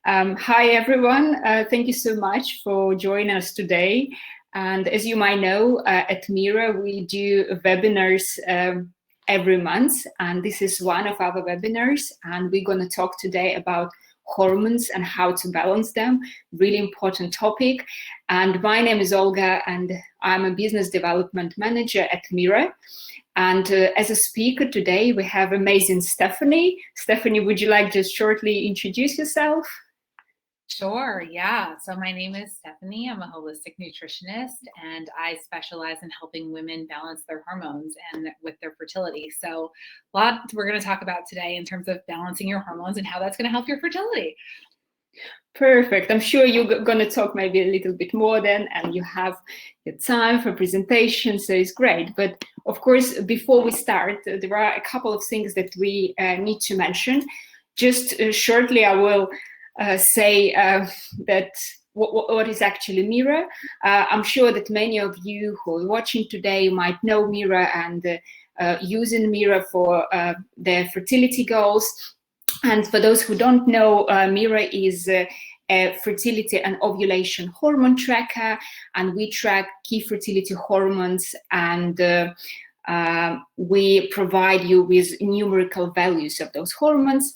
Hi, everyone. Thank you so much for joining us today. And as you might know, at Mira, we do webinars every month. And this is one of our webinars. And we're going to talk today about hormones and how to balance them. Really important topic. And my name is Olga, and I'm a business development manager at Mira. And as a speaker today, we have amazing Stefanie. Stefanie, would you like to shortly introduce yourself? Sure, yeah. So my name is Stefanie. I'm a holistic nutritionist, and I specialize in helping women balance their hormones and with their fertility. So a lot we're going to talk about today in terms of balancing your hormones and how that's going to help your fertility. Perfect. I'm sure you're going to talk maybe a little bit more then, and you have your time for presentation, so it's great. But of course, before we start, there are a couple of things that we need to mention. Just shortly, I will say that what is actually Mira. I'm sure that many of you who are watching today might know Mira and using Mira for their fertility goals. And for those who don't know, Mira is a fertility and ovulation hormone tracker, and we track key fertility hormones, and we provide you with numerical values of those hormones.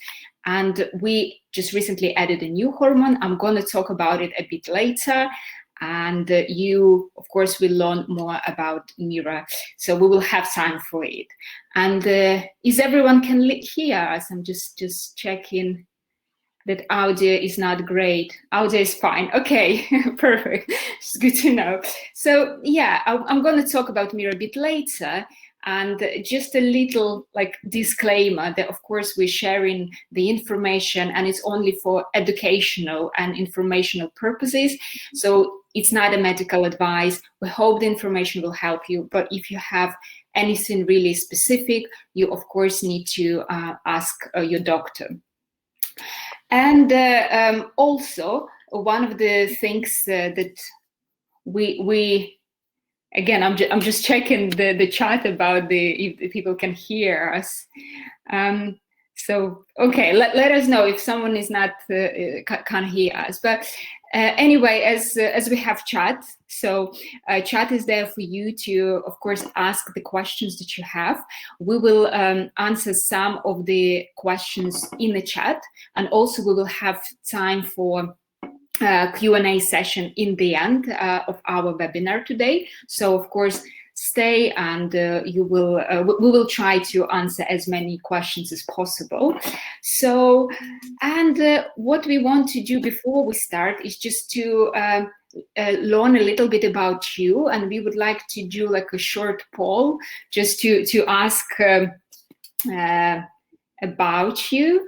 And we just recently added a new hormone. I'm going to talk about it a bit later. And you, of course, will learn more about Mira. So we will have time for it. And is everyone can hear us? I'm just checking that audio is not great. Audio is fine. Okay, perfect. It's good to know. So yeah, I'm going to talk about Mira a bit later. And just a little disclaimer that of course we're sharing the information and it's only for educational and informational purposes. So it's not a medical advice. We hope the information will help you. But if you have anything really specific, you of course need to ask your doctor. And also one of the things that we again, I'm just checking the chat about if people can hear us. So okay, let us know if someone is not can't hear us. But anyway, as we have chat, so chat is there for you to, of course, ask the questions that you have. We will answer some of the questions in the chat, and also we will have time for Q&A session in the end of our webinar today. So of course, stay and we will try to answer as many questions as possible. So, and what we want to do before we start is just to learn a little bit about you, and we would like to do like a short poll just to ask about you.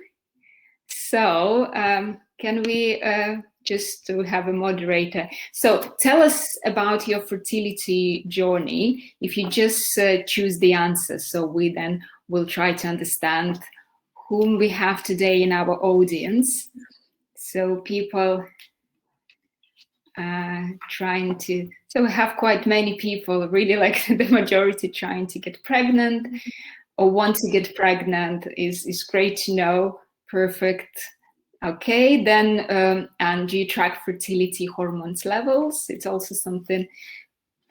So can we just to have a moderator. So tell us about your fertility journey. If you just choose the answer, so we then will try to understand whom we have today in our audience. So people trying to, so we have quite many people, really like the majority trying to get pregnant or want to get pregnant is great to know. Perfect. Okay, then, and do you track fertility hormones levels? It's also something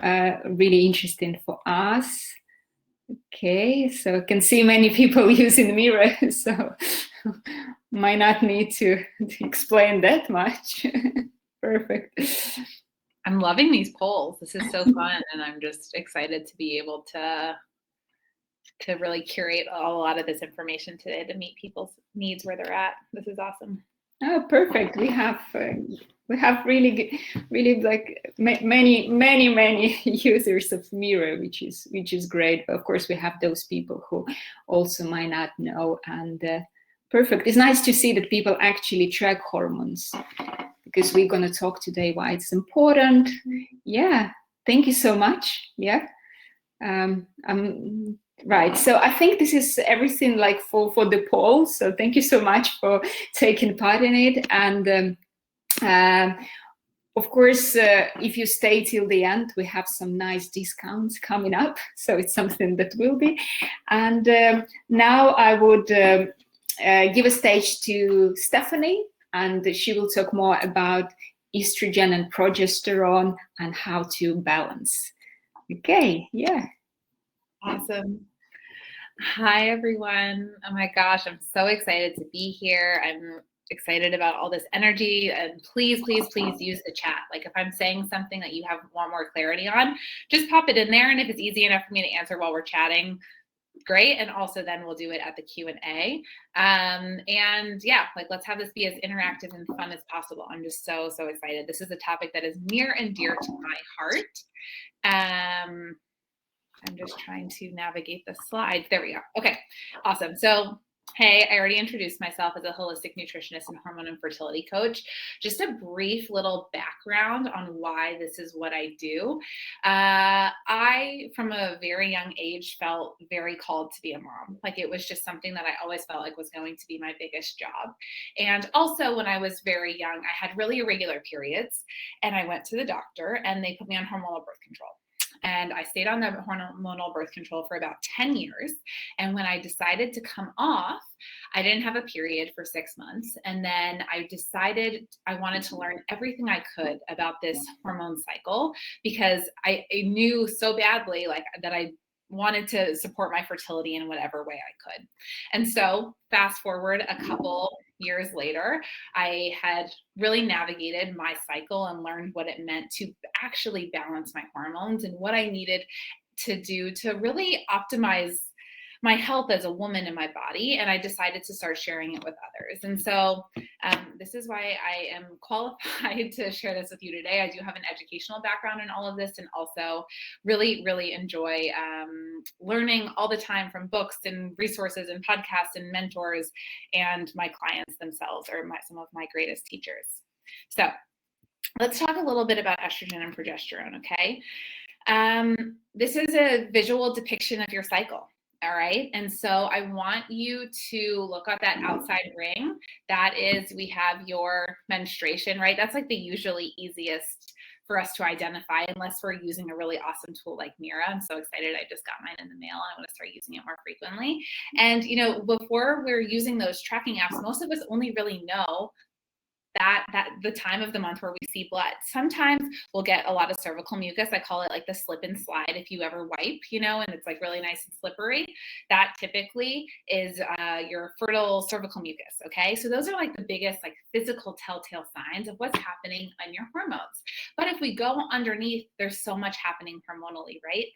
really interesting for us. Okay, so I can see many people using Mira, so might not need to explain that much. Perfect. I'm loving these polls. This is so fun, and I'm just excited to be able to really curate a lot of this information today to meet people's needs where they're at. This is awesome. Oh, perfect. We have really like many users of Mira, which is great. But of course, we have those people who also might not know, and perfect. It's nice to see that people actually track hormones, because we're going to talk today why it's important. Yeah, thank you so much. Yeah. Right, so I think this is everything like for the poll. So thank you so much for taking part in it. And of course, if you stay till the end, we have some nice discounts coming up. So it's something that will be. And now I would give a stage to Stefanie, and she will talk more about estrogen and progesterone and how to balance. Okay, yeah. Awesome. Hi, everyone. Oh my gosh, I'm so excited to be here. I'm excited about all this energy, and please use the chat. Like if I'm saying something that you want more clarity on, just pop it in there, and if it's easy enough for me to answer while we're chatting, great. And also then we'll do it at the Q&A. And yeah, like let's have this be as interactive and fun as possible. I'm just so excited. This is a topic that is near and dear to my heart. I'm just trying to navigate the slides. There we go. Okay, awesome. So, hey, I already introduced myself as a holistic nutritionist and hormone and fertility coach. Just a brief little background on why this is what I do. I, from a very young age, felt very called to be a mom. Like it was just something that I always felt like was going to be my biggest job. And also when I was very young, I had really irregular periods, and I went to the doctor and they put me on hormonal birth control. And I stayed on the hormonal birth control for about 10 years. And when I decided to come off, I didn't have a period for 6 months. And then I decided I wanted to learn everything I could about this hormone cycle, because I knew so badly like that I wanted to support my fertility in whatever way I could. And so fast forward a couple years later, I had really navigated my cycle and learned what it meant to actually balance my hormones and what I needed to do to really optimize my health as a woman in my body. And I decided to start sharing it with others. And so this is why I am qualified to share this with you today. I do have an educational background in all of this, and also really enjoy learning all the time from books and resources and podcasts and mentors and my clients themselves, or some of my greatest teachers. So let's talk a little bit about estrogen and progesterone, okay? This is a visual depiction of your cycle. All right. And so I want you to look at that outside ring. That is, we have your menstruation, right? That's like the usually easiest for us to identify, unless we're using a really awesome tool like Mira. I'm so excited. I just got mine in the mail, and I want to start using it more frequently. And, you know, before we're using those tracking apps, most of us only really know that the time of the month where we see blood. Sometimes we'll get a lot of cervical mucus. I call it like the slip and slide if you ever wipe, you know, and it's like really nice and slippery. That typically is your fertile cervical mucus, okay? So those are like the biggest like physical telltale signs of what's happening on your hormones. But if we go underneath, there's so much happening hormonally, right?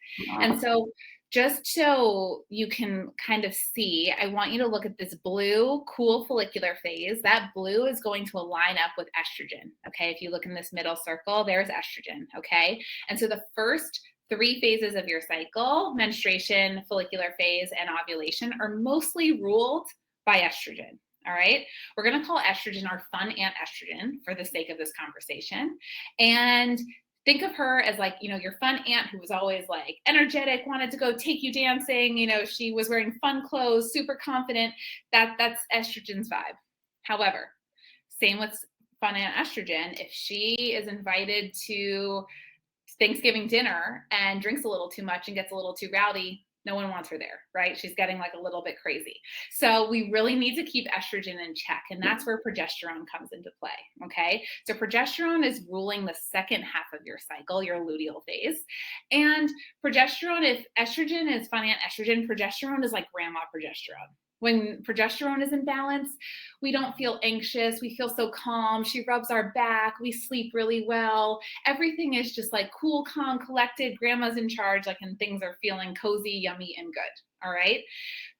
And so just so you can kind of see, I want you to look at this blue, cool follicular phase. That blue is going to align up with estrogen, okay? If you look in this middle circle, there's estrogen, okay? And so the first 3 phases of your cycle, menstruation, follicular phase, and ovulation, are mostly ruled by estrogen. All right. We're going to call estrogen our fun aunt estrogen for the sake of this conversation. And think of her as like, you know, your fun aunt who was always like energetic, wanted to go take you dancing. You know, she was wearing fun clothes, super confident. That's estrogen's vibe. However, same with fun aunt estrogen. If she is invited to Thanksgiving dinner and drinks a little too much and gets a little too rowdy, no one wants her there, right? She's getting like a little bit crazy. So we really need to keep estrogen in check. And that's where progesterone comes into play, okay? So progesterone is ruling the second half of your cycle, your luteal phase. And progesterone, if estrogen is fun aunt estrogen, progesterone is like grandma progesterone. When progesterone is in balance, we don't feel anxious. We feel so calm. She rubs our back. We sleep really well. Everything is just like cool, calm, collected. Grandma's in charge, like, and things are feeling cozy, yummy, and good. All right.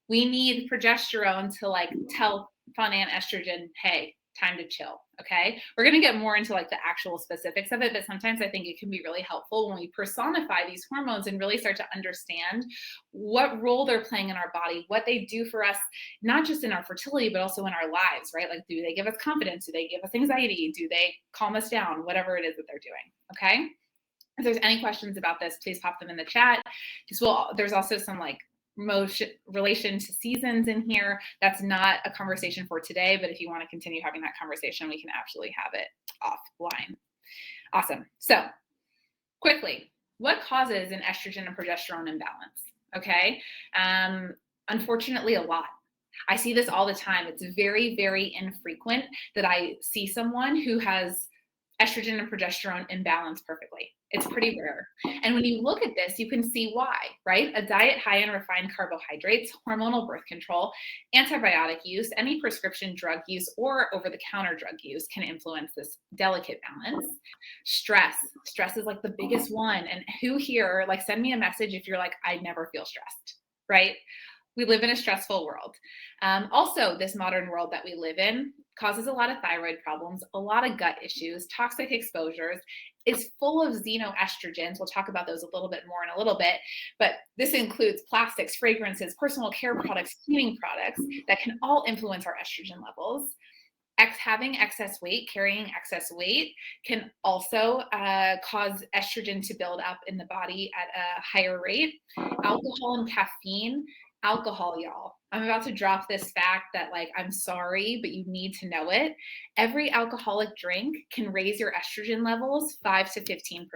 We need progesterone to like tell fun aunt estrogen, hey, time to chill. Okay. We're going to get more into like the actual specifics of it, but sometimes I think it can be really helpful when we personify these hormones and really start to understand what role they're playing in our body, what they do for us, not just in our fertility, but also in our lives, right? Like, do they give us confidence? Do they give us anxiety? Do they calm us down? Whatever it is that they're doing. Okay. If there's any questions about this, please pop them in the chat. There's also some like relation to seasons in here. That's not a conversation for today, but if you want to continue having that conversation, we can absolutely have it offline. Awesome. So quickly, what causes an estrogen and progesterone imbalance? Okay. Unfortunately, a lot. I see this all the time. It's very, very infrequent that I see someone who has estrogen and progesterone in balance perfectly. It's pretty rare. And when you look at this, you can see why, right? A diet high in refined carbohydrates, hormonal birth control, antibiotic use, any prescription drug use, or over-the-counter drug use can influence this delicate balance. Stress is like the biggest one. And who here, like, send me a message if you're like, I never feel stressed, right? We live in a stressful world. Also, this modern world that we live in causes a lot of thyroid problems, a lot of gut issues, toxic exposures. It's full of xenoestrogens. We'll talk about those a little bit more in a little bit, but this includes plastics, fragrances, personal care products, cleaning products that can all influence our estrogen levels. Having excess weight, carrying excess weight can also cause estrogen to build up in the body at a higher rate. Alcohol and caffeine. Alcohol, y'all. I'm about to drop this fact that, like, I'm sorry, but you need to know it. Every alcoholic drink can raise your estrogen levels 5 to 15%.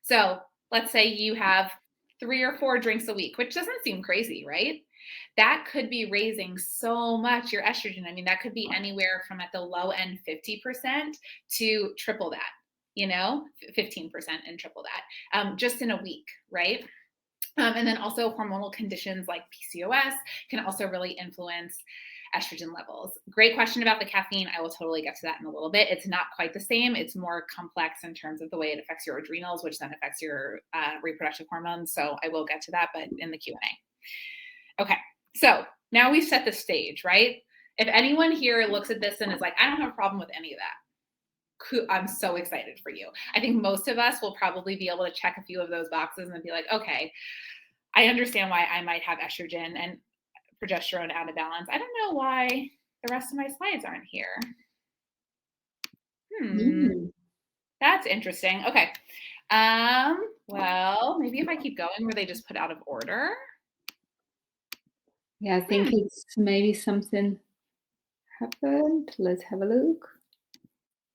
So let's say you have 3 or 4 drinks a week, which doesn't seem crazy, right? That could be raising so much your estrogen. I mean, that could be anywhere from at the low end 50% to triple that, 15% and triple that, just in a week, right? And then also hormonal conditions like PCOS can also really influence estrogen levels. Great question about the caffeine. I will totally get to that in a little bit. It's not quite the same. It's more complex in terms of the way it affects your adrenals, which then affects your reproductive hormones. So I will get to that, but in the Q&A. Okay, so now we've set the stage, right? If anyone here looks at this and is like, I don't have a problem with any of that, I'm so excited for you. I think most of us will probably be able to check a few of those boxes and be like, okay, I understand why I might have estrogen and progesterone out of balance. I don't know why the rest of my slides aren't here. That's interesting. Okay. Well, maybe if I keep going, were they just put out of order? Yeah, I think it's maybe something happened. Let's have a look.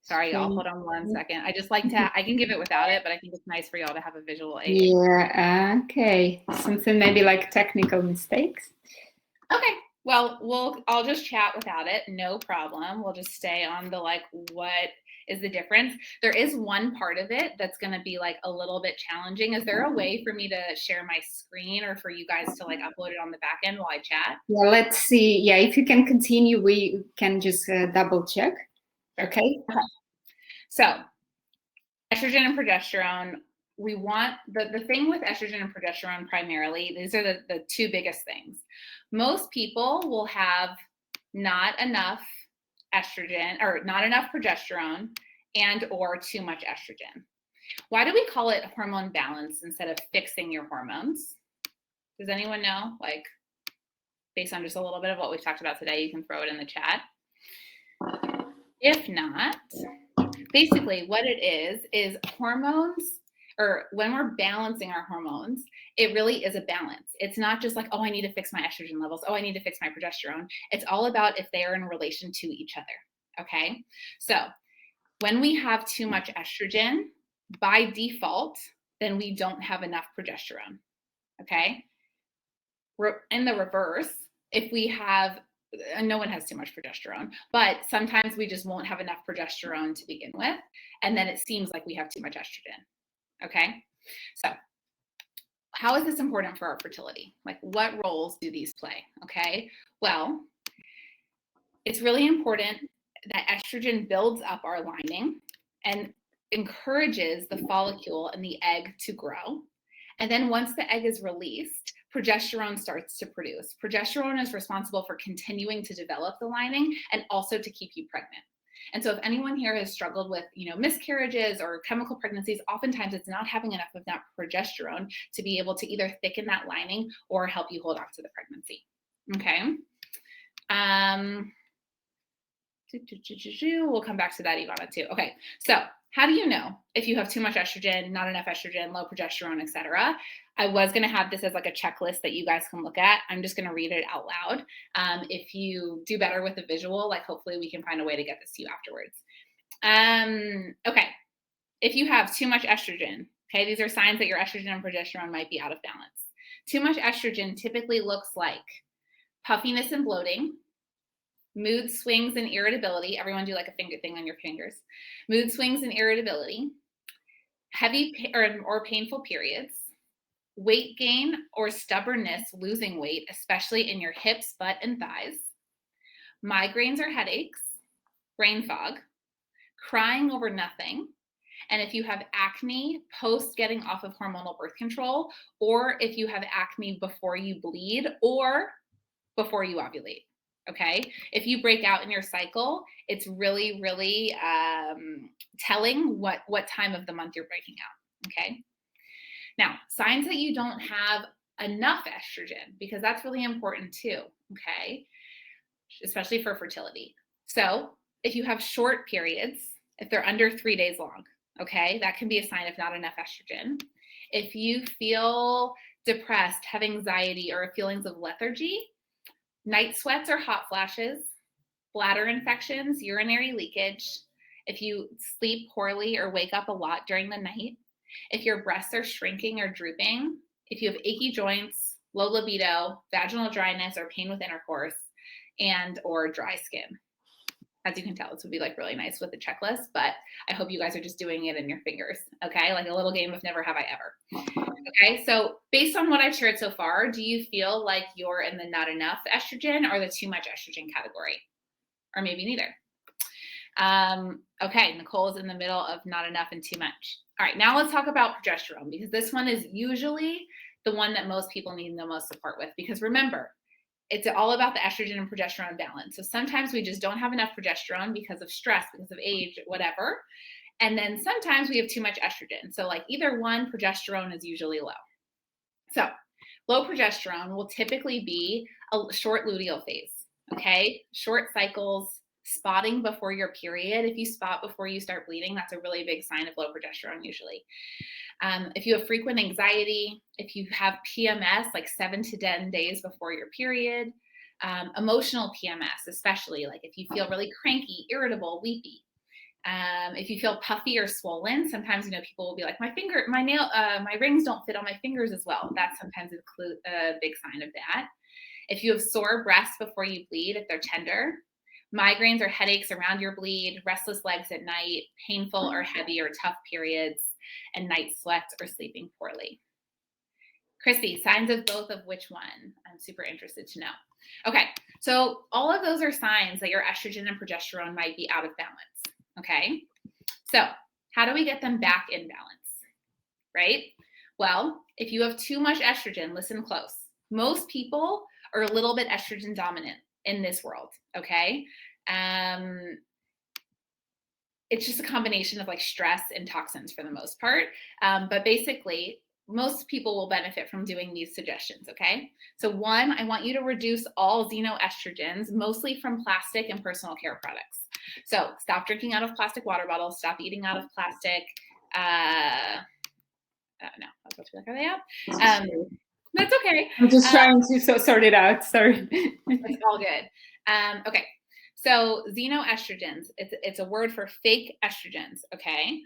Sorry, y'all. Hold on one second. I just like to, I can give it without it, but I think it's nice for y'all to have a visual aid. Yeah, okay. Something maybe like technical mistakes. Okay. Well, I'll just chat without it. No problem. We'll just stay on the, like, what is the difference? There is one part of it that's going to be like a little bit challenging. Is there a way for me to share my screen or for you guys to like upload it on the back end while I chat? Yeah, let's see. Yeah, if you can continue, we can just double check. Okay. So estrogen and progesterone, we want the thing with estrogen and progesterone primarily, these are the two biggest things. Most people will have not enough estrogen or not enough progesterone and or too much estrogen. Why do we call it hormone balance instead of fixing your hormones? Does anyone know? Like, based on just a little bit of what we've talked about today, you can throw it in the chat. If not, basically what it is hormones, or when we're balancing our hormones, it really is a balance. It's not just like, oh, I need to fix my estrogen levels. Oh, I need to fix my progesterone. It's all about if they are in relation to each other. Okay. So when we have too much estrogen, by default, then we don't have enough progesterone. Okay. In the reverse, if we have, no one has too much progesterone, but sometimes we just won't have enough progesterone to begin with. And then it seems like we have too much estrogen. Okay. So how is this important for our fertility? Like, what roles do these play? Okay. Well, it's really important that estrogen builds up our lining and encourages the follicle and the egg to grow. And then once the egg is released, progesterone starts to produce. Progesterone is responsible for continuing to develop the lining and also to keep you pregnant. And so if anyone here has struggled with, miscarriages or chemical pregnancies, oftentimes it's not having enough of that progesterone to be able to either thicken that lining or help you hold on to the pregnancy. Okay. We'll come back to that, Ivana, too. Okay. So how do you know if you have too much estrogen, not enough estrogen, low progesterone, etc.? I was going to have this as like a checklist that you guys can look at. I'm just going to read it out loud. If you do better with the visual, like, hopefully we can find a way to get this to you afterwards. Okay. If you have too much estrogen, okay, these are signs that your estrogen and progesterone might be out of balance. Too much estrogen typically looks like puffiness and bloating, mood swings and irritability. Everyone do like a finger thing on your fingers. Mood swings and irritability, heavy or painful periods, weight gain or stubbornness losing weight, especially in your hips, butt, and thighs, migraines or headaches, brain fog, crying over nothing, and if you have acne post getting off of hormonal birth control, or if you have acne before you bleed or before you ovulate. Okay. If you break out in your cycle, it's really, really telling what time of the month you're breaking out. Okay. Now, signs that you don't have enough estrogen, because that's really important too. Okay. Especially for fertility. So if you have short periods, if they're under 3 days long, okay, that can be a sign of not enough estrogen. If you feel depressed, have anxiety, or feelings of lethargy, night sweats or hot flashes, bladder infections, urinary leakage, if you sleep poorly or wake up a lot during the night, if your breasts are shrinking or drooping, if you have achy joints, low libido, vaginal dryness, or pain with intercourse, and or dry skin. As you can tell, this would be like really nice with the checklist, but I hope you guys are just doing it in your fingers, okay? Like a little game of never have I ever. Okay, so based on what I've shared so far, do you feel like you're in the not enough estrogen or the too much estrogen category? Or maybe neither. Okay, Nicole is in the middle of not enough and too much. All right, now let's talk about progesterone, because this one is usually the one that most people need the most support with, because remember, it's all about the estrogen and progesterone balance. So sometimes we just don't have enough progesterone because of stress, because of age, whatever. And then sometimes we have too much estrogen. So like either one, progesterone is usually low. So low progesterone will typically be a short luteal phase, okay? Short cycles, spotting before your period. If you spot before you start bleeding, that's a really big sign of low progesterone usually. If you have frequent anxiety, if you have PMS, like 7 to 10 days before your period, emotional PMS, especially like if you feel really cranky, irritable, weepy, if you feel puffy or swollen, sometimes, people will be like, my rings don't fit on my fingers as well. That's sometimes a big sign of that. If you have sore breasts before you bleed, if they're tender, migraines or headaches around your bleed, restless legs at night, painful or heavy or tough periods, and night sweats or sleeping poorly. Christy, signs of both of which one? I'm super interested to know. Okay, so all of those are signs that your estrogen and progesterone might be out of balance. Okay, so how do we get them back in balance, right? Well, if you have too much estrogen, listen close. Most people are a little bit estrogen dominant in this world, okay? It's just a combination of like stress and toxins for the most part. But basically, most people will benefit from doing these suggestions, okay? So one, I want you to reduce all xenoestrogens, mostly from plastic and personal care products. So stop drinking out of plastic water bottles, stop eating out of plastic. No, I was about to be like, are they up? That's okay. I'm just trying to sort it out. Sorry. It's all good. Okay. So xenoestrogens, it's a word for fake estrogens, okay?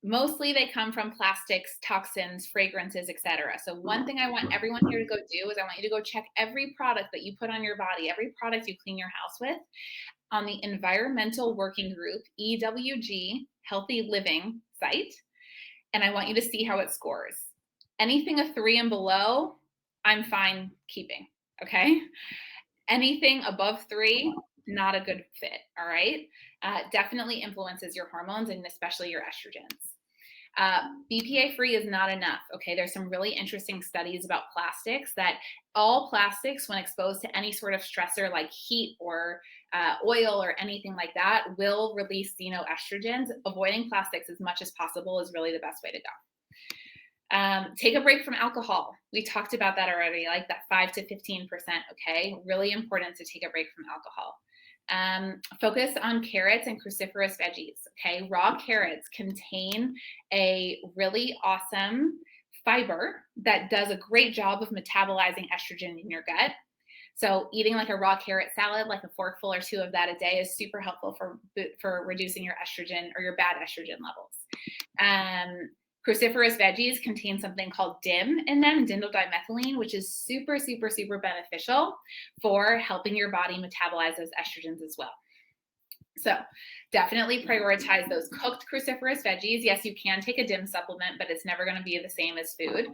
Mostly they come from plastics, toxins, fragrances, etc. So one thing I want everyone here to go do is I want you to go check every product that you put on your body, every product you clean your house with, on the Environmental Working Group, EWG, Healthy Living site. And I want you to see how it scores. Anything a 3 and below, I'm fine keeping, okay? Anything above 3, not a good fit, all right? Definitely influences your hormones and especially your estrogens. BPA free is not enough, okay? There's some really interesting studies about plastics that all plastics, when exposed to any sort of stressor like heat or oil or anything like that, will release xenoestrogens. Avoiding plastics as much as possible is really the best way to go. Take a break from alcohol. We talked about that already, like that 5 to 15%, okay? Really important to take a break from alcohol. Focus on carrots and cruciferous veggies, okay? Raw carrots contain a really awesome fiber that does a great job of metabolizing estrogen in your gut. So eating like a raw carrot salad, like a forkful or 2 of that a day, is super helpful for reducing your estrogen or your bad estrogen levels. Cruciferous veggies contain something called DIM in them, indole-dimethylene, which is super, super, super beneficial for helping your body metabolize those estrogens as well. So definitely prioritize those cooked cruciferous veggies. Yes, you can take a DIM supplement, but it's never going to be the same as food.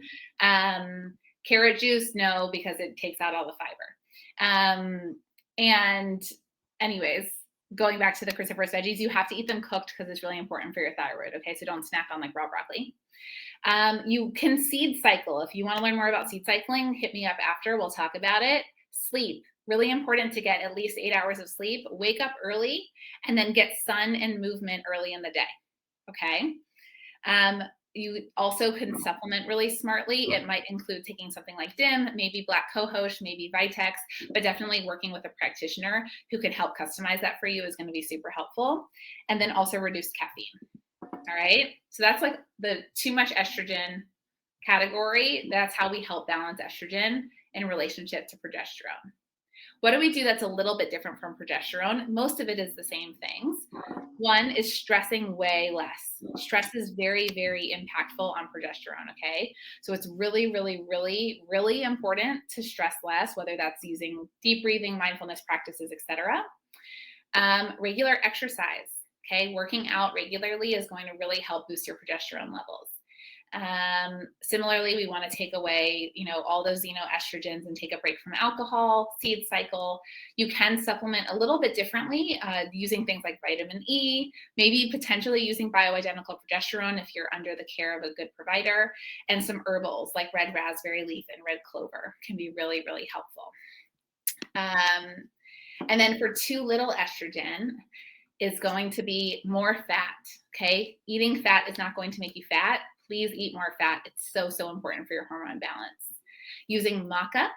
Carrot juice, no, because it takes out all the fiber. And anyways, going back to the cruciferous veggies, you have to eat them cooked because it's really important for your thyroid. Okay, so don't snack on like raw broccoli. You can seed cycle. If you want to learn more about seed cycling, hit me up after. We'll talk about it. Sleep. Really important to get at least 8 hours of sleep. Wake up early and then get sun and movement early in the day. Okay. You also can supplement really smartly. It might include taking something like DIM, maybe black cohosh, maybe Vitex, but definitely working with a practitioner who can help customize that for you is going to be super helpful. And then also reduce caffeine. All right. So that's like the too much estrogen category. That's how we help balance estrogen in relationship to progesterone. What do we do that's a little bit different from progesterone? Most of it is the same things. One is stressing way less. Stress is very, very impactful on progesterone, okay? So it's really, really, really, really important to stress less, whether that's using deep breathing, mindfulness practices, etc. Regular exercise, okay? Working out regularly is going to really help boost your progesterone levels. Similarly, we want to take away, all those xenoestrogens and take a break from alcohol, seed cycle. You can supplement a little bit differently using things like vitamin E, maybe potentially using bioidentical progesterone if you're under the care of a good provider, and some herbals like red raspberry leaf and red clover can be really, really helpful. And then for too little estrogen is going to be more fat, okay? Eating fat is not going to make you fat. Please eat more fat. It's so, so important for your hormone balance. Using maca,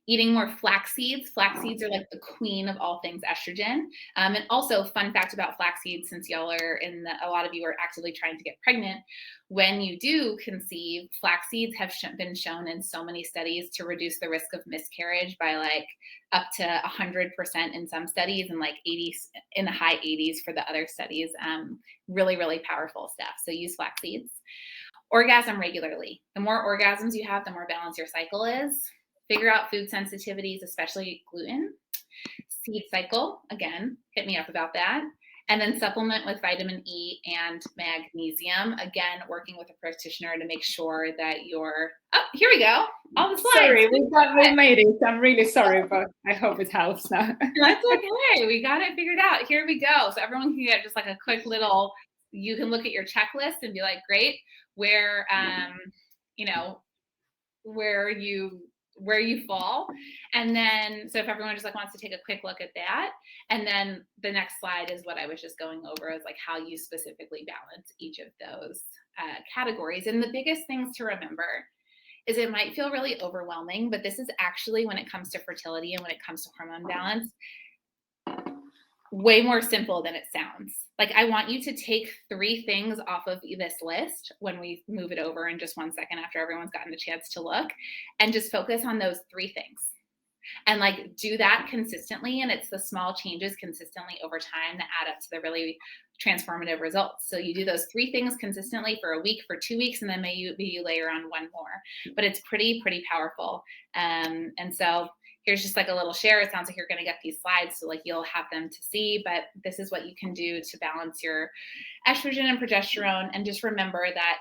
eating more flax seeds. Flax seeds are like the queen of all things estrogen. And also, fun fact about flax seeds, since y'all are a lot of you are actively trying to get pregnant, when you do conceive, flax seeds have been shown in so many studies to reduce the risk of miscarriage by like up to 100% in some studies and like 80s in the high 80s for the other studies. Really, really powerful stuff. So use flax seeds. Orgasm regularly. The more orgasms you have, the more balanced your cycle is. Figure out food sensitivities, especially gluten. Seed cycle, again, hit me up about that. And then supplement with vitamin E and magnesium. Again, working with a practitioner to make sure that you're, here we go. All the slides. Sorry, we made it. I'm really sorry, but I hope it helps now. That's okay. We got it figured out. Here we go. So everyone can get just like a quick little, you can look at your checklist and be like, great, where you fall. And then, so if everyone just like wants to take a quick look at that, and then the next slide is what I was just going over, is like how you specifically balance each of those categories. And the biggest things to remember is it might feel really overwhelming, but this is actually, when it comes to fertility and when it comes to hormone balance, way more simple than it sounds. Like, I want you to take 3 things off of this list when we move it over in just 1 second after everyone's gotten a chance to look, and just focus on those 3 things. And like, do that consistently. And it's the small changes consistently over time that add up to the really transformative results. So you do those 3 things consistently for a week, for 2 weeks, and then maybe you layer on 1 more. But it's pretty powerful. And so here's just like a little share. It sounds like you're going to get these slides, so like you'll have them to see, but this is what you can do to balance your estrogen and progesterone. And just remember that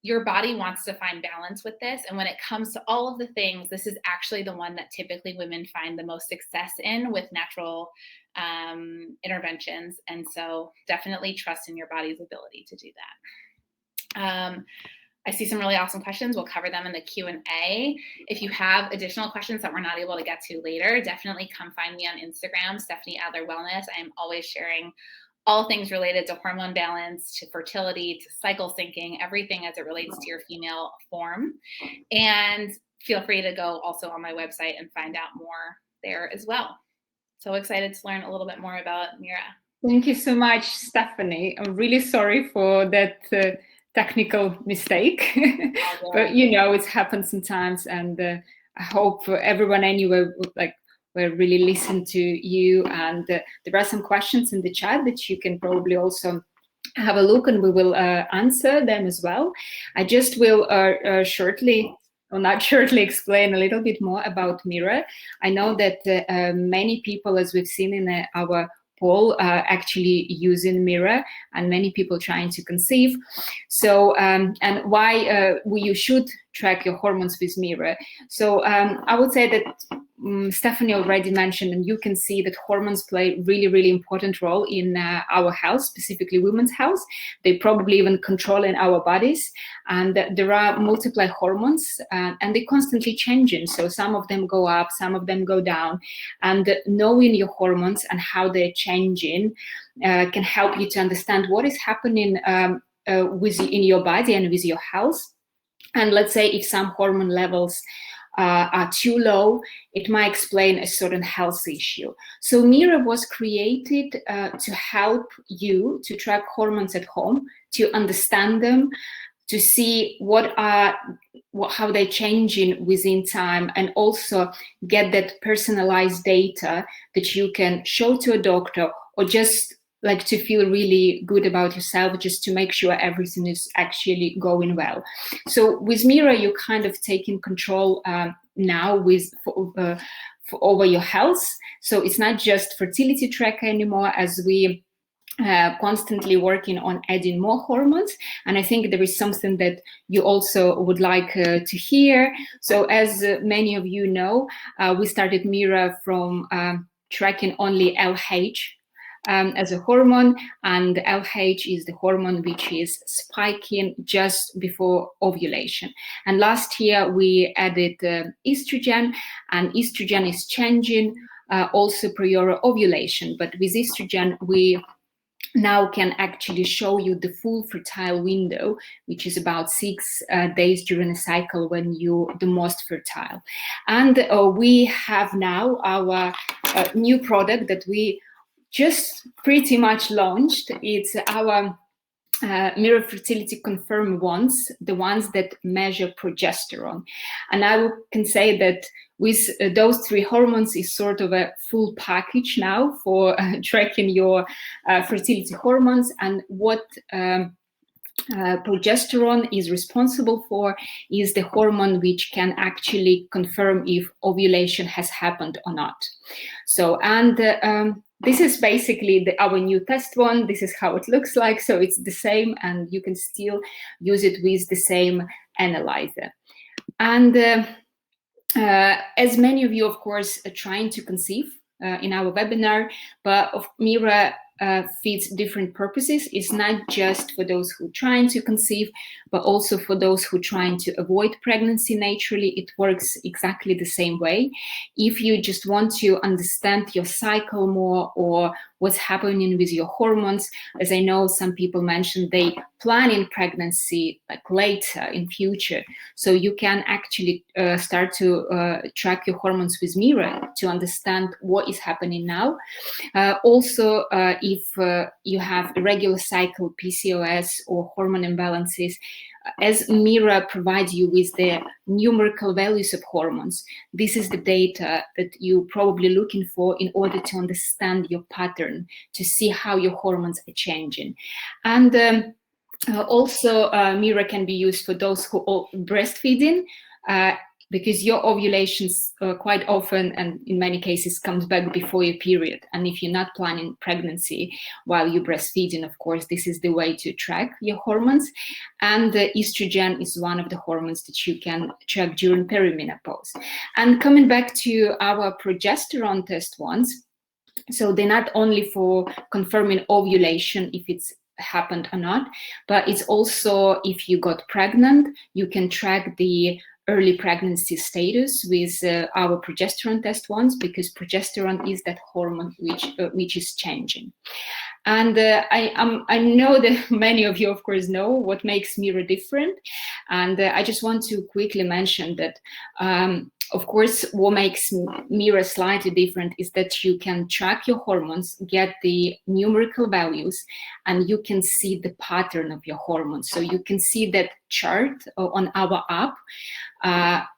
your body wants to find balance with this. And when it comes to all of the things, this is actually the one that typically women find the most success in with natural interventions. And so definitely trust in your body's ability to do that. I see some really awesome questions. We'll cover them in the Q&A. If you have additional questions that we're not able to get to later, definitely come find me on Instagram, Stefanie Adler Wellness. I am always sharing all things related to hormone balance, to fertility, to cycle syncing, everything as it relates to your female form. And feel free to go also on my website and find out more there as well. So excited to learn a little bit more about Mira. Thank you so much, Stefanie. I'm really sorry for that technical mistake, but it happens sometimes. And I hope everyone anyway will really listen to you. And there are some questions in the chat that you can probably also have a look, and we will answer them as well. I just will shortly, or not shortly, explain a little bit more about Mira. I know that many people, as we've seen in our poll, are actually using Mira, and many people trying to conceive. So, and why you should track your hormones with Mira. So I would say that Stefanie already mentioned, and you can see that hormones play really, really important role in our health, specifically women's health. They probably even control in our bodies, and there are multiple hormones, and they constantly changing. So some of them go up, some of them go down, and knowing your hormones and how they're changing can help you to understand what is happening in your body and with your health. And let's say if some hormone levels are too low, it might explain a certain health issue. So Mira was created to help you to track hormones at home, to understand them, to see how they're changing within time, and also get that personalized data that you can show to a doctor, or just like to feel really good about yourself, just to make sure everything is actually going well. So with Mira, you're kind of taking control now over your health. So it's not just fertility tracker anymore, as we constantly working on adding more hormones. And I think there is something that you also would like to hear. So as many of you know, we started Mira from tracking only LH as a hormone, and LH is the hormone which is spiking just before ovulation. And last year we added estrogen, and estrogen is changing also prior ovulation. But with estrogen, we now can actually show you the full fertile window, which is about 6 days during a cycle when you're the most fertile. And we have now our new product that we just pretty much launched. It's our Mira Fertility Confirm ones, the ones that measure progesterone. And I can say that with those 3 hormones is sort of a full package now for tracking your fertility hormones. And what progesterone is responsible for is the hormone which can actually confirm if ovulation has happened or not. So, and this is basically our new test one. This is how it looks like. So it's the same, and you can still use it with the same analyzer. And as many of you, of course, are trying to conceive in our webinar, but Mira fits different purposes. It's not just for those who are trying to conceive, but also for those who are trying to avoid pregnancy naturally. It works exactly the same way. If you just want to understand your cycle more, or what's happening with your hormones, as I know some people mentioned, they plan in pregnancy like later in future. So you can actually start to track your hormones with Mira to understand what is happening now. Also, if you have irregular cycle, PCOS, or hormone imbalances, as Mira provides you with the numerical values of hormones, this is the data that you're probably looking for in order to understand your pattern, to see how your hormones are changing. And also, Mira can be used for those who are breastfeeding, because your ovulations quite often, and in many cases, comes back before your period. And if you're not planning pregnancy while you're breastfeeding, of course, this is the way to track your hormones. And estrogen is one of the hormones that you can track during perimenopause. And coming back to our progesterone test ones, so they're not only for confirming ovulation, if it's happened or not, but it's also if you got pregnant, you can track the early pregnancy status with our progesterone test ones, because progesterone is that hormone which is changing. And I know that many of you, of course, know what makes Mira different. And I just want to quickly mention that, of course, what makes Mira slightly different is that you can track your hormones, get the numerical values, and you can see the pattern of your hormones. So you can see that chart on our app,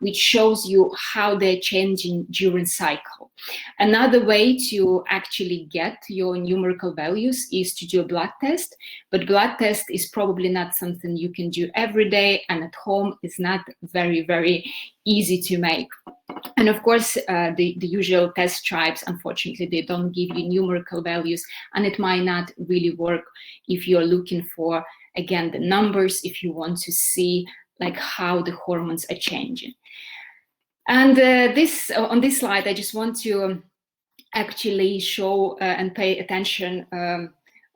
which shows you how they're changing during cycle. Another way to actually get your numerical values is to do a blood test, but blood test is probably not something you can do every day, and at home is not very, very easy to make. And of course, the usual test stripes, unfortunately, they don't give you numerical values, and it might not really work if you're looking for, again, the numbers, if you want to see like how the hormones are changing. And on this slide, I just want to actually show and pay attention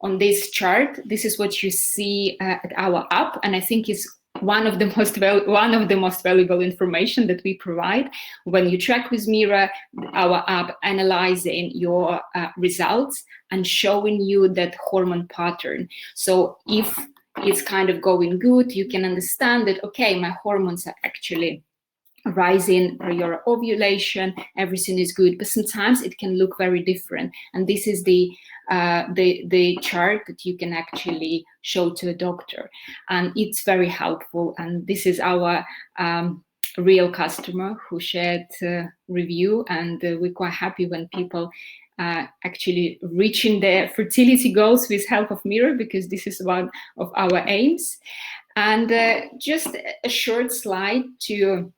on this chart. This is what you see at our app, and I think it's one of the most valuable information that we provide when you track with Mira, our app analyzing your results and showing you that hormone pattern. So if it's kind of going good, you can understand that, okay, my hormones are actually rising for your ovulation, everything is good, but sometimes it can look very different. And this is the chart that you can actually show to a doctor, and it's very helpful. And this is our real customer who shared review, and we're quite happy when people actually reaching their fertility goals with help of Mira, because this is one of our aims. And just a short slide to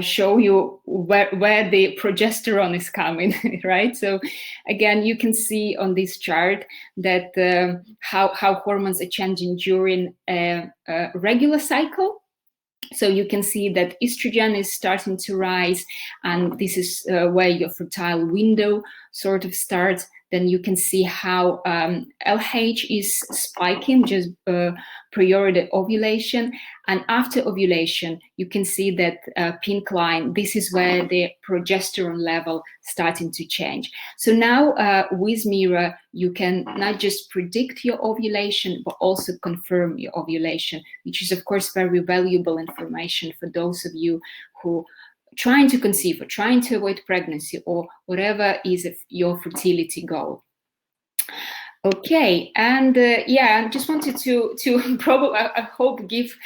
show you where the progesterone is coming, right? So again, you can see on this chart that how hormones are changing during a regular cycle. So you can see that estrogen is starting to rise, and this is where your fertile window sort of starts. Then you can see how LH is spiking just prior to ovulation. And after ovulation, you can see that pink line, this is where the progesterone level starting to change. So now with Mira, you can not just predict your ovulation, but also confirm your ovulation, which is of course very valuable information for those of you who trying to conceive or trying to avoid pregnancy or whatever is your fertility goal. Okay, and yeah, I just wanted to probably, I hope, give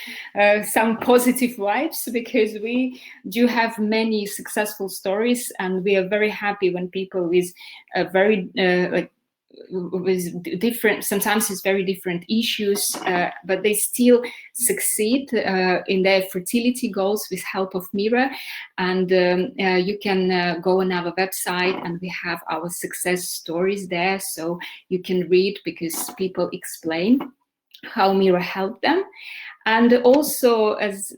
some positive vibes, because we do have many successful stories, and we are very happy when people with very with different, sometimes it's very different issues, but they still succeed in their fertility goals with help of Mira. And you can go on our website, and we have our success stories there, so you can read, because people explain how Mira helped them. And also, as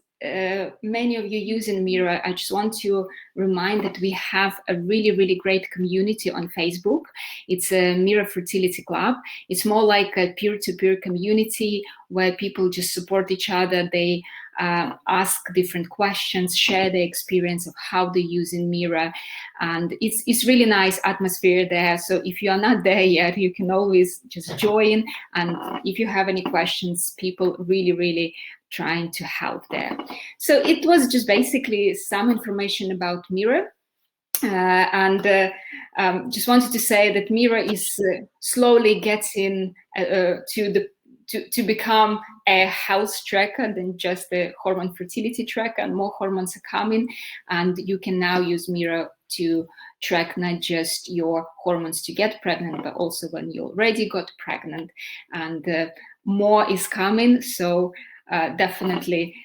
many of you using Mira, I just want to remind that we have a really, really great community on Facebook. It's a Mira Fertility Club. It's more like a peer-to-peer community where people just support each other. They ask different questions, share their experience of how they're using Mira, and it's really nice atmosphere there. So if you are not there yet, you can always just join, and if you have any questions, people really, really trying to help there. So it was just basically some information about Mira. Just wanted to say that Mira is slowly getting to become a health tracker than just a hormone fertility tracker, and more hormones are coming, and you can now use Mira to track not just your hormones to get pregnant, but also when you already got pregnant, and more is coming. So definitely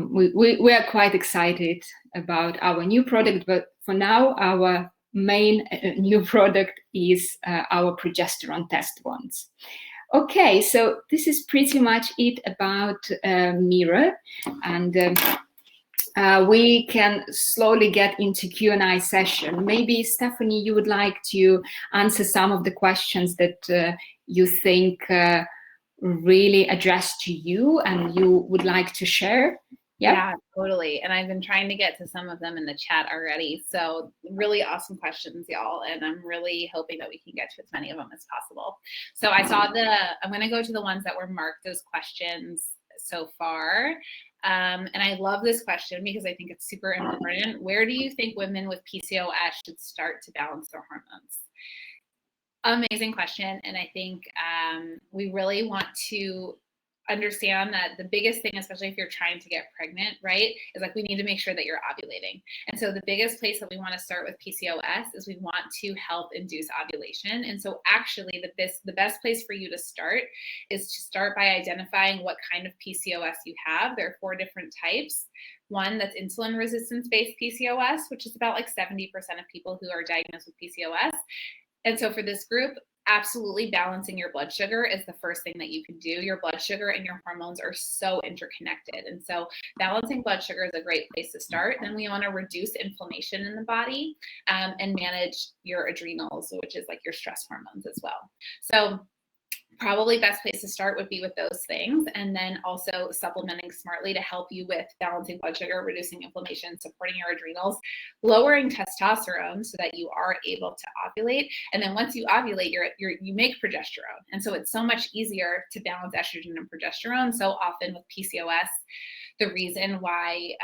we are quite excited about our new product, but for now our main new product is our progesterone test ones. Okay, so this is pretty much it about Mira, and we can slowly get into Q&A session. Maybe Stefanie, you would like to answer some of the questions that you think really addressed to you and you would like to share? Yeah, totally. And I've been trying to get to some of them in the chat already. So really awesome questions, y'all. And I'm really hoping that we can get to as many of them as possible. So I saw I'm going to go to the ones that were marked as questions so far. And I love this question because I think it's super important. Where do you think women with PCOS should start to balance their hormones? Amazing question. And I think we really want to understand that the biggest thing, especially if you're trying to get pregnant, right, is like we need to make sure that you're ovulating. And so the biggest place that we want to start with PCOS is we want to help induce ovulation. And so actually the best place for you to start is to start by identifying what kind of PCOS you have. There are 4 different types. One that's insulin resistance based PCOS, which is about like 70% of people who are diagnosed with PCOS. And so for this group, absolutely balancing your blood sugar is the first thing that you can do. Your blood sugar and your hormones are so interconnected. And so balancing blood sugar is a great place to start. Then we want to reduce inflammation in the body and manage your adrenals, which is like your stress hormones as well. So probably best place to start would be with those things, and then also supplementing smartly to help you with balancing blood sugar, reducing inflammation, supporting your adrenals, lowering testosterone so that you are able to ovulate. And then once you ovulate, you make progesterone, and so it's so much easier to balance estrogen and progesterone. So often with PCOS, the reason why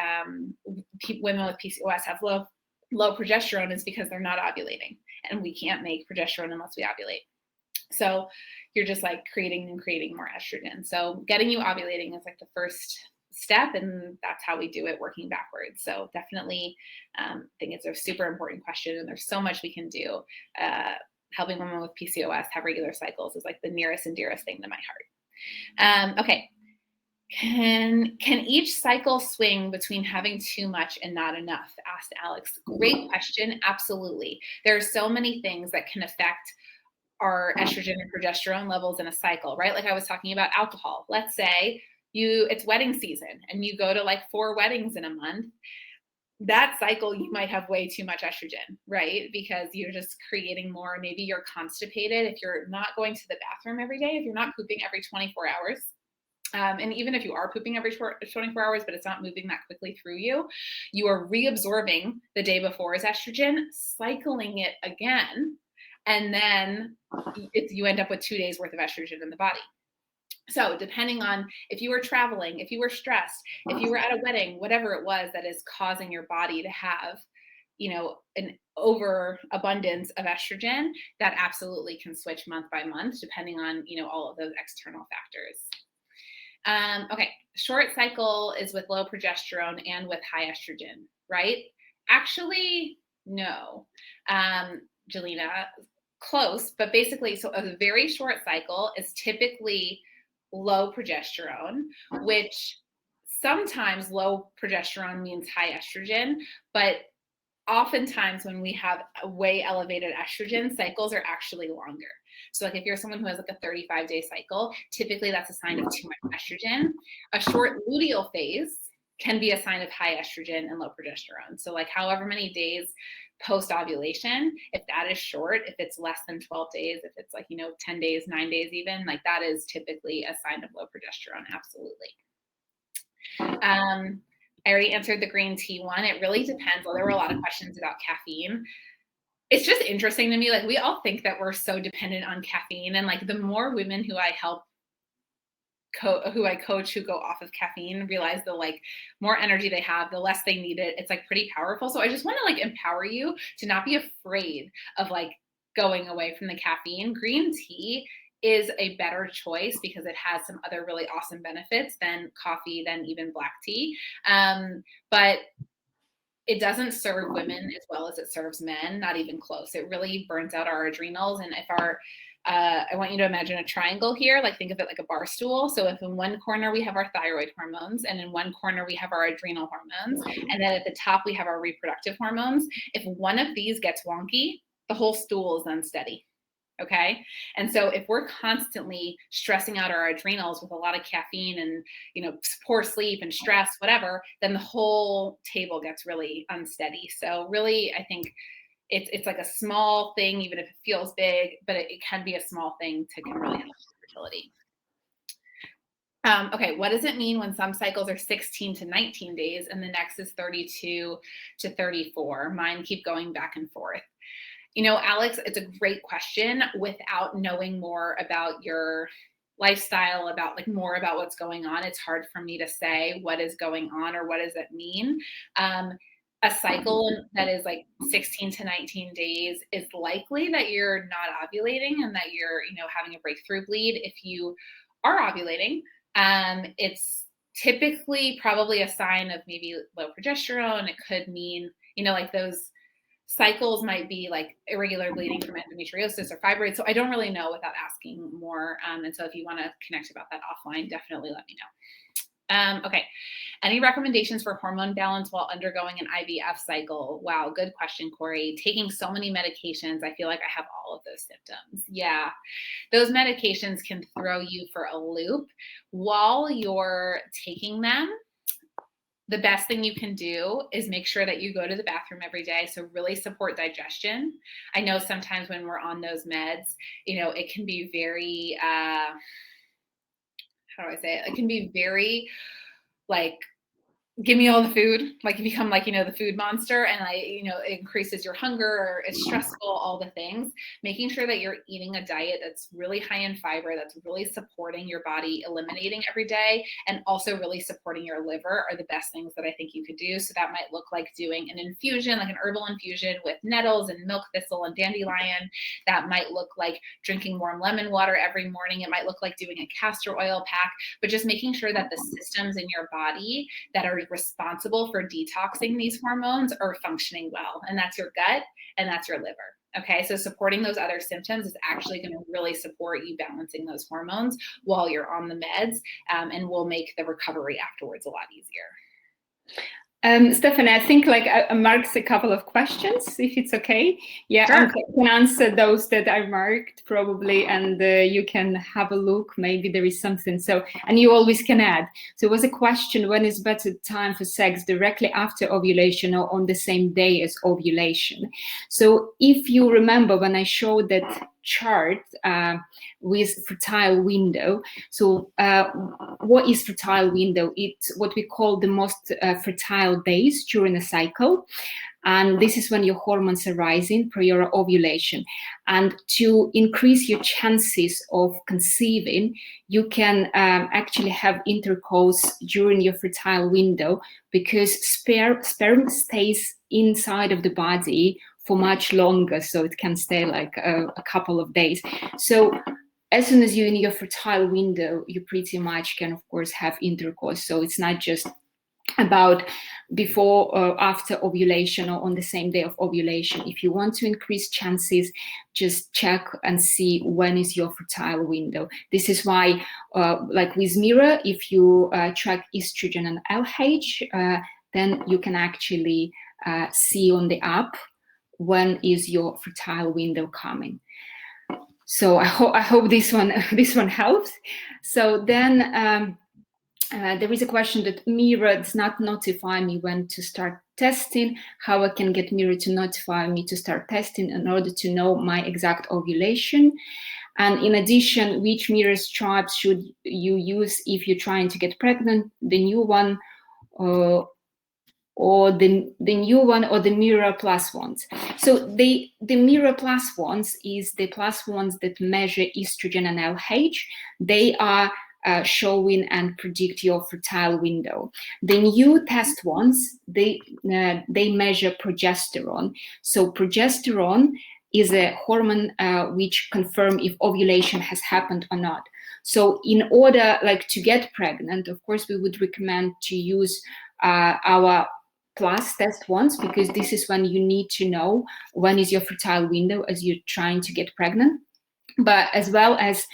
women with PCOS have low progesterone is because they're not ovulating, and we can't make progesterone unless we ovulate. So you're just like creating more estrogen. So getting you ovulating is like the first step, and that's how we do it, working backwards. So definitely think it's a super important question, and there's so much we can do. Helping women with PCOS have regular cycles is like the nearest and dearest thing to my heart. Okay. Can each cycle swing between having too much and not enough? Asked Alex. Great question. Absolutely. There are so many things that can affect our estrogen and progesterone levels in a cycle, right? Like I was talking about alcohol. Let's say it's wedding season and you go to like 4 weddings in a month. That cycle, you might have way too much estrogen, right? Because you're just creating more. Maybe you're constipated if you're not going to the bathroom every day, if you're not pooping every 24 hours. And even if you are pooping every 24 hours, but it's not moving that quickly through you, you are reabsorbing the day before's estrogen, cycling it again, and then you end up with 2 days worth of estrogen in the body. So depending on if you were traveling, if you were stressed, if you were at a wedding, whatever it was that is causing your body to have, an overabundance of estrogen, that absolutely can switch month by month, depending on, all of those external factors. Okay, short cycle is with low progesterone and with high estrogen, right? Actually, no. Jelena, close, but basically, so a very short cycle is typically low progesterone, which sometimes low progesterone means high estrogen, but oftentimes when we have a way elevated estrogen, cycles are actually longer. So like if you're someone who has like a 35-day cycle, typically that's a sign of too much estrogen. A short luteal phase can be a sign of high estrogen and low progesterone. So like however many days post-ovulation, if that is short, if it's less than 12 days, if it's like, 10 days, 9 days even, like that is typically a sign of low progesterone, absolutely. I already answered the green tea one. It really depends. Well, there were a lot of questions about caffeine. It's just interesting to me, like we all think that we're so dependent on caffeine, and like the more women who I help who I coach who go off of caffeine realize the like more energy they have, the less they need it. It's like pretty powerful. So I just want to like empower you to not be afraid of like going away from the caffeine. Green tea is a better choice because it has some other really awesome benefits than coffee, than even black tea. But it doesn't serve women as well as it serves men, not even close. It really burns out our adrenals. And if I want you to imagine a triangle here, like think of it like a bar stool. So if in one corner we have our thyroid hormones, and in one corner we have our adrenal hormones, and then at the top we have our reproductive hormones, if one of these gets wonky, the whole stool is unsteady. Okay. And so if we're constantly stressing out our adrenals with a lot of caffeine and, poor sleep and stress, whatever, then the whole table gets really unsteady. So really, I think it's like a small thing, even if it feels big, but it can be a small thing to can really help with fertility. Okay, what does it mean when some cycles are 16 to 19 days and the next is 32 to 34? Mine keep going back and forth. Alex, it's a great question. Without knowing more about your lifestyle, about like more about what's going on, it's hard for me to say what is going on or what does it mean. A cycle that is like 16 to 19 days is likely that you're not ovulating and that you're, having a breakthrough bleed. If you are ovulating, It's typically probably a sign of maybe low progesterone. It could mean, like those cycles might be like irregular bleeding from endometriosis or fibroids. So I don't really know without asking more. And so if you want to connect about that offline, definitely let me know. Okay. Any recommendations for hormone balance while undergoing an IVF cycle? Wow, good question, Corey. Taking so many medications, I feel like I have all of those symptoms. Yeah, those medications can throw you for a loop. While you're taking them, the best thing you can do is make sure that you go to the bathroom every day. So really support digestion. I know sometimes when we're on those meds, it can be very, how do I say it? It can be very like, give me all the food. Like you become like, the food monster, and it increases your hunger, or it's stressful, all the things. Making sure that you're eating a diet that's really high in fiber, that's really supporting your body eliminating every day, and also really supporting your liver are the best things that I think you could do. So that might look like doing an infusion, like an herbal infusion with nettles and milk thistle and dandelion. That might look like drinking warm lemon water every morning. It might look like doing a castor oil pack, but just making sure that the systems in your body that are responsible for detoxing these hormones are functioning well. And that's your gut and that's your liver. Okay, so supporting those other symptoms is actually going to really support you balancing those hormones while you're on the meds, and will make the recovery afterwards a lot easier. Stefanie, I think I marked a couple of questions, if it's okay. Yeah, sure. I can answer those that I marked probably, and you can have a look. Maybe there is something. So, and you always can add. So it was a question: when is better time for sex, directly after ovulation or on the same day as ovulation? So if you remember when I showed that chart with fertile window. So what is fertile window? It's what we call the most fertile days during a cycle. And this is when your hormones are rising for your ovulation. And to increase your chances of conceiving, you can actually have intercourse during your fertile window, because sperm stays inside of the body for much longer, so it can stay like a couple of days. So as soon as you're in your fertile window, you pretty much can, of course, have intercourse. So it's not just about before or after ovulation or on the same day of ovulation. If you want to increase chances, just check and see when is your fertile window. This is why, like with Mira, if you track estrogen and LH, then you can actually see on the app when is your fertile window coming. So I hope this one helps. So then there is a question that Mira does not notify me when to start testing. How I can get Mira to notify me to start testing in order to know my exact ovulation? And in addition, which Mira stripes should you use if you're trying to get pregnant? The new one, or the new one, or the Mira plus ones? So the Mira plus ones is the plus ones that measure estrogen and LH. They are showing and predict your fertile window. The new test ones, they measure progesterone. So progesterone is a hormone which confirms if ovulation has happened or not. So in order to get pregnant, of course, we would recommend to use our plus test ones, because this is when you need to know when is your fertile window as you're trying to get pregnant. But as well as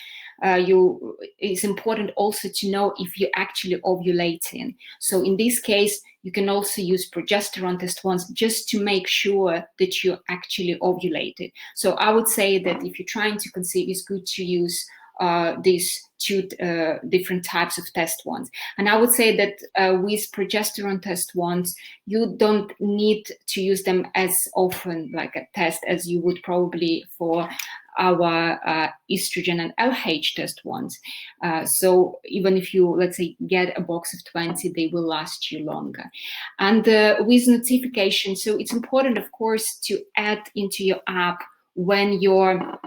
it's important also to know if you're actually ovulating. So in this case, you can also use progesterone test ones just to make sure that you're actually ovulated. So I would say that if you're trying to conceive, it's good to use these two different types of test ones. And I would say that with progesterone test ones, you don't need to use them as often like a test as you would probably for our estrogen and LH test ones. So even if you, let's say, get a box of 20, they will last you longer. And with notification, so it's important, of course, to add into your app when your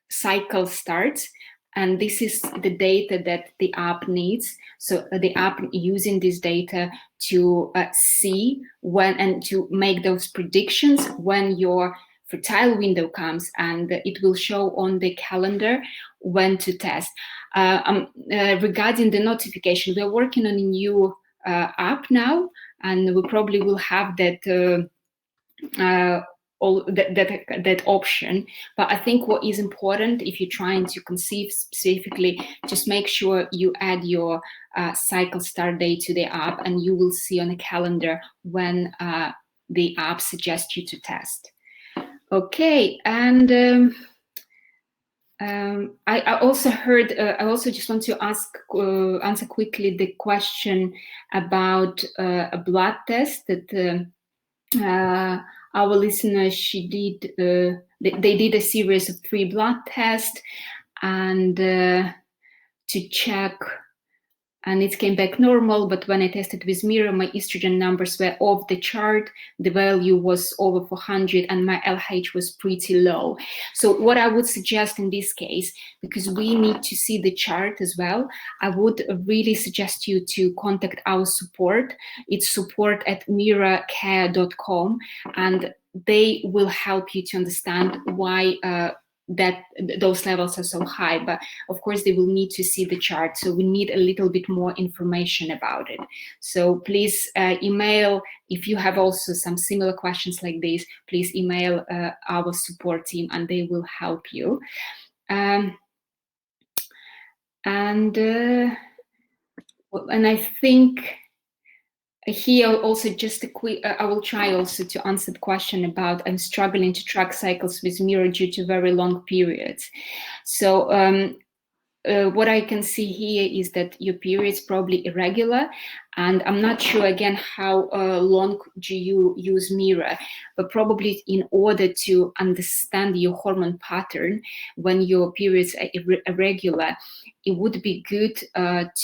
cycle starts. And this is the data that the app needs. So the app using this data to see when and to make those predictions when your fertile window comes, and it will show on the calendar when to test. Regarding the notification, we're working on a new app now, and we probably will have that that option. But I think what is important, if you're trying to conceive specifically, just make sure you add your cycle start date to the app, and you will see on the calendar when the app suggests you to test. Okay, and I also heard, I also just want to answer quickly the question about a blood test that our listener, she did, they did a series of 3 blood tests, and to check, and it came back normal, but when I tested with Mira, my estrogen numbers were off the chart. The value was over 400 and my LH was pretty low. So what I would suggest in this case, because we need to see the chart as well, I would really suggest you to contact our support. It's support@miracare.com, and they will help you to understand why that those levels are so high. But of course they will need to see the chart, so we need a little bit more information about it. So please email, if you have also some similar questions like this, please email our support team and they will help you. And I think here also just a quick, I will try also to answer the question about I'm struggling to track cycles with Mira due to very long periods. So what I can see here is that your period's probably irregular, and I'm not sure again how long do you use Mira, but probably in order to understand your hormone pattern when your periods are irregular, it would be good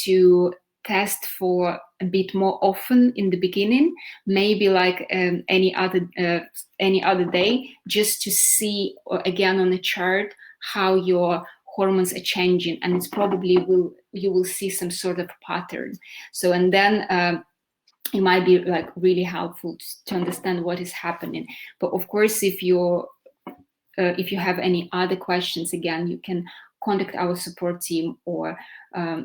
to test for a bit more often in the beginning, maybe like any other day, just to see again on the chart how your hormones are changing, and it's probably you will see some sort of pattern. So, and then it might be like really helpful to understand what is happening. But of course, if you have any other questions, again, you can contact our support team, or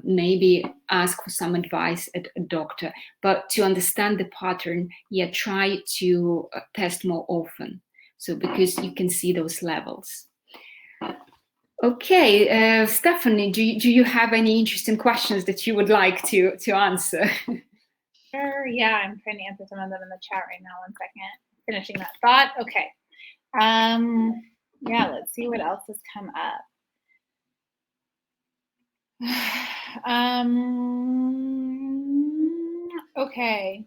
maybe ask for some advice at a doctor. But to understand the pattern, yeah, try to test more often, so because you can see those levels. Okay, Stefanie, do you have any interesting questions that you would like to answer? Sure, yeah, I'm trying to answer some of them in the chat right now. 1 second, finishing that thought. Okay, yeah, let's see what else has come up. Okay.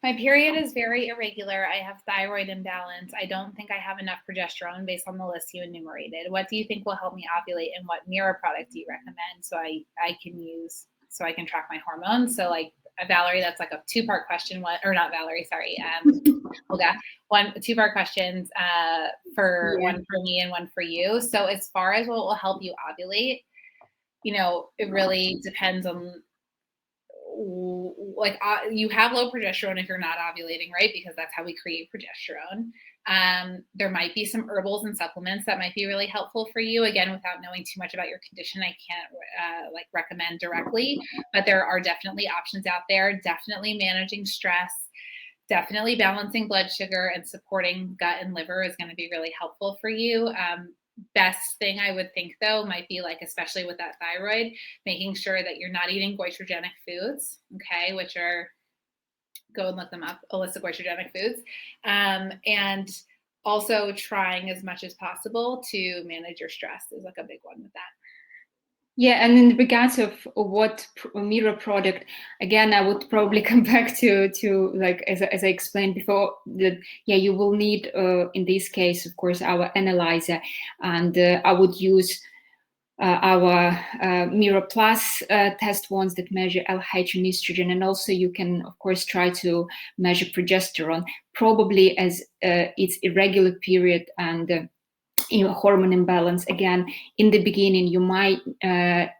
My period is very irregular. I have thyroid imbalance. I don't think I have enough progesterone based on the list you enumerated. What do you think will help me ovulate, and what Mira product do you recommend so I can use, so I can track my hormones? So like Valerie, that's like a 2-part question. Or not Valerie, sorry. Olga, 2-part questions for one for me and one for you. So as far as what will help you ovulate, you know, it really depends on, like, you have low progesterone if you're not ovulating, right? Because that's how we create progesterone. There might be some herbals and supplements that might be really helpful for you. Again, without knowing too much about your condition, I can't like recommend directly, but there are definitely options out there. Definitely managing stress, definitely balancing blood sugar, and supporting gut and liver is going to be really helpful for you. Best thing I would think though might be, like, especially with that thyroid, making sure that you're not eating goitrogenic foods, okay, which are, go and look them up, illicit goitrogenic foods, and also trying as much as possible to manage your stress is like a big one with that. Yeah, and in regards of what Mira product, again, I would probably come back to like as I explained before, that yeah, you will need in this case, of course, our analyzer, and I would use our Mira Plus test ones that measure LH and estrogen, and also you can of course try to measure progesterone. Probably as it's irregular period and hormone imbalance. Again, in the beginning, you might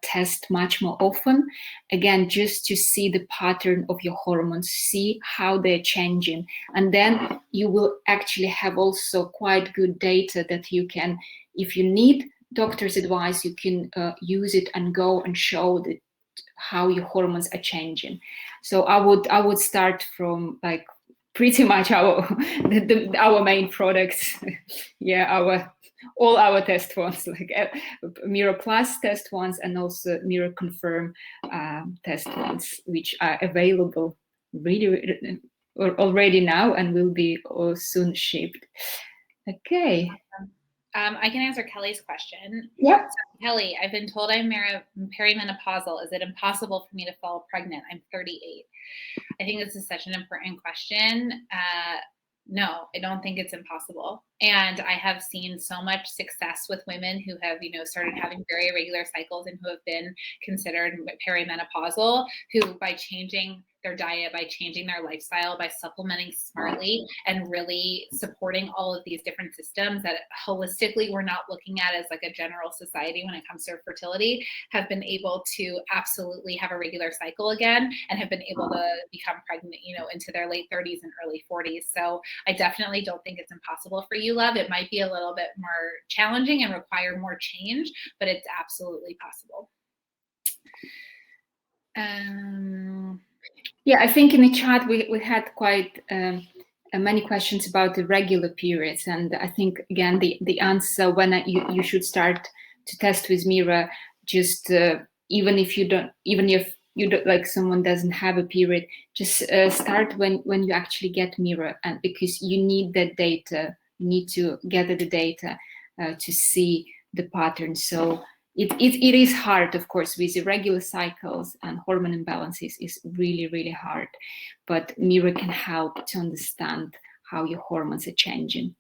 test much more often, again, just to see the pattern of your hormones, see how they're changing. And then you will actually have also quite good data that you can, if you need doctor's advice, you can use it and go and show that how your hormones are changing. So I would start from like pretty much our main products. Yeah, all our test ones, like Mira Plus test ones, and also Mira Confirm test ones, which are available really already now and will be soon shipped. Okay. I can answer Kelly's question. Yep. So, Kelly, I've been told I'm perimenopausal. Is it impossible for me to fall pregnant? I'm 38. I think this is such an important question. No, I don't think it's impossible. And I have seen so much success with women who have, started having very irregular cycles and who have been considered perimenopausal, who by changing their diet, by changing their lifestyle, by supplementing smartly and really supporting all of these different systems that holistically we're not looking at as like a general society when it comes to fertility, have been able to absolutely have a regular cycle again and have been able to become pregnant, into their late 30s and early 40s. So I definitely don't think it's impossible for you, love. It might be a little bit more challenging and require more change, but it's absolutely possible. Yeah, I think in the chat we had quite many questions about the regular periods, and I think again the answer when you should start to test with Mira, just even if you don't like someone doesn't have a period, just start when you actually get Mira, and because you need that data, you need to gather the data to see the pattern. So it is hard, of course, with irregular cycles and hormone imbalances is really, really hard. But Mira can help to understand how your hormones are changing.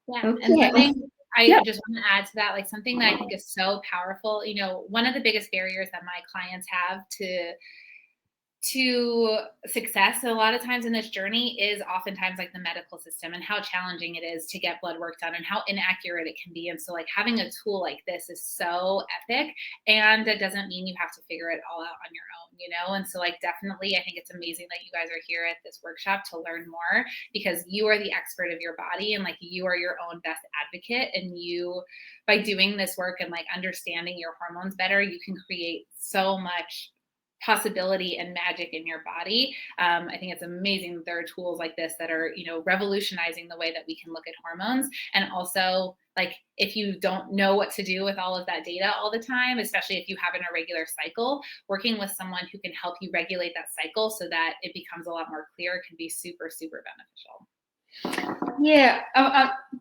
Yeah, okay. And something I just want to add to that, like something that I think is so powerful. One of the biggest barriers that my clients have to success a lot of times in this journey is oftentimes like the medical system and how challenging it is to get blood work done and how inaccurate it can be. And so like having a tool like this is so epic, and that doesn't mean you have to figure it all out on your own, and so like definitely I think it's amazing that you guys are here at this workshop to learn more, because you are the expert of your body and like you are your own best advocate, and you, by doing this work and like understanding your hormones better, you can create so much possibility and magic in your body. I think it's amazing that there are tools like this that are, revolutionizing the way that we can look at hormones. And also, like, if you don't know what to do with all of that data all the time, especially if you have an irregular cycle, working with someone who can help you regulate that cycle so that it becomes a lot more clear can be super, super beneficial. Yeah,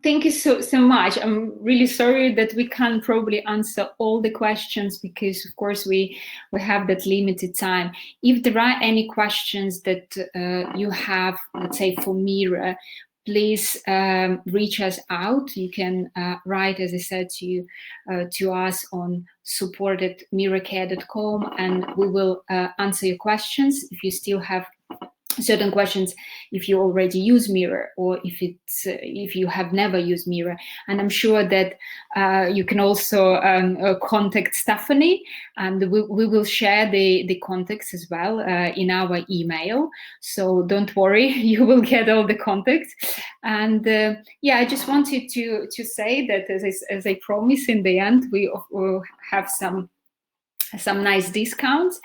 thank you so much. I'm really sorry that we can't probably answer all the questions because, of course, we have that limited time. If there are any questions that you have, let's say for Mira, please reach us out. You can write, as I said to us on support@miracare.com, and we will answer your questions. If you still have certain questions, if you already use Mira or if you have never used Mira, and I'm sure that you can also contact Stefanie, and we will share the contacts as well in our email. So don't worry, you will get all the contacts. And I just wanted to say that as I promised in the end, we will have some nice discounts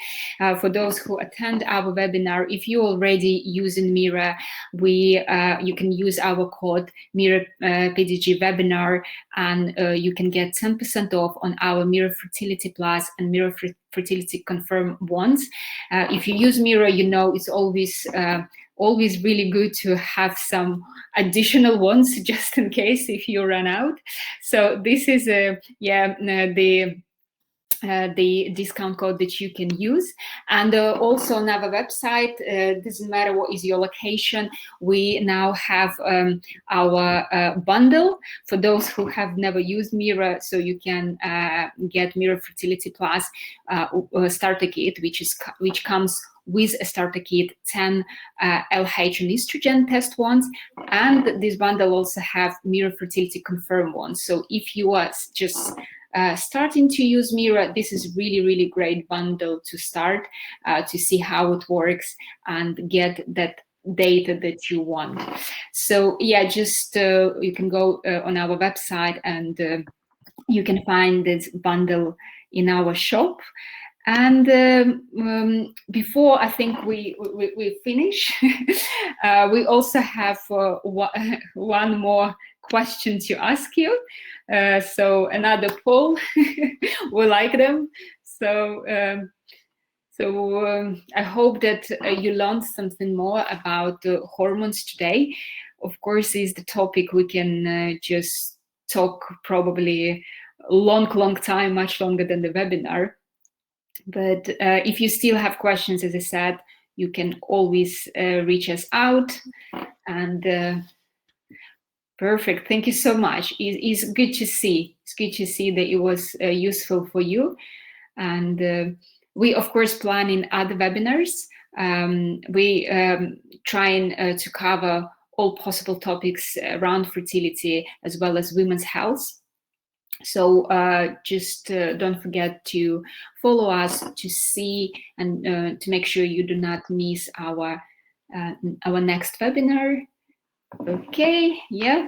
for those who attend our webinar. If you're already using Mira, you can use our code Mira PDG webinar, and you can get 10% off on our Mira Fertility Plus and Mira Fertility Confirm ones. If you use Mira, it's always really good to have some additional ones just in case if you run out. So this is the discount code that you can use. And also on our website, doesn't matter what is your location, we now have our bundle for those who have never used Mira. So you can get Mira Fertility Plus starter kit, which comes with a starter kit, 10 LH and estrogen test ones, and this bundle also have Mira Fertility Confirm ones. So if you are just starting to use Mira, this is really great bundle to start to see how it works and get that data that you want. So yeah, just you can go on our website and you can find this bundle in our shop. And before I think we finish, we also have one more question to ask you. So another poll, we like them. So I hope that you learned something more about hormones today. Of course, is the topic we can just talk probably a long time, much longer than the webinar. But if you still have questions, as I said, you can always reach us out. And perfect. Thank you so much. It's good to see. It's good to see that it was useful for you. And we, of course, plan in other webinars. We trying to cover all possible topics around fertility as well as women's health. So just don't forget to follow us to see and to make sure you do not miss our next webinar. Okay, yeah,